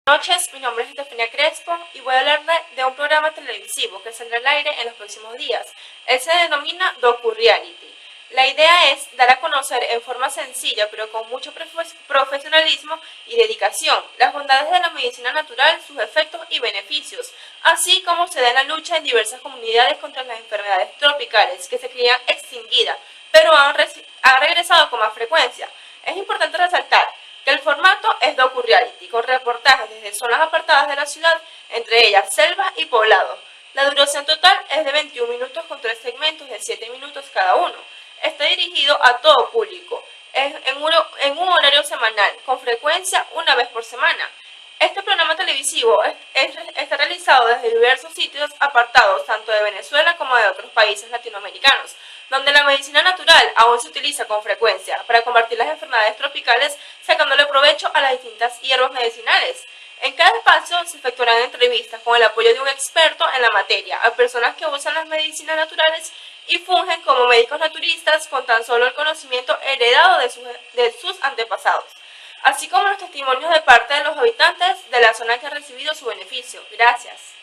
Buenas noches, mi nombre es Estefania Crespo y voy a hablarle de un programa televisivo que saldrá al aire en los próximos días. Él se denomina Docu-Reality. La idea es dar a conocer en forma sencilla pero con mucho profesionalismo y dedicación las bondades de la medicina natural, sus efectos y beneficios, así como se da en la lucha en diversas comunidades contra las enfermedades tropicales que se creían extinguidas, pero han regresado con más frecuencia. Es importante resaltar que el formato es docu-reality, con reportajes desde zonas apartadas de la ciudad, entre ellas selvas y poblados. La duración total es de 21 minutos con 3 segmentos de 7 minutos cada uno. Está dirigido a todo público, en un horario semanal, con frecuencia una vez por semana. Este programa televisivo está realizado desde diversos sitios apartados tanto de Venezuela como de otros países latinoamericanos, donde la medicina natural aún se utiliza con frecuencia para combatir las enfermedades tropicales, sacándole provecho a las distintas hierbas medicinales. En cada espacio se efectuarán entrevistas con el apoyo de un experto en la materia a personas que usan las medicinas naturales y fungen como médicos naturistas con tan solo el conocimiento heredado de sus antepasados, así como los testimonios de parte de los habitantes de la zona que ha recibido su beneficio. Gracias.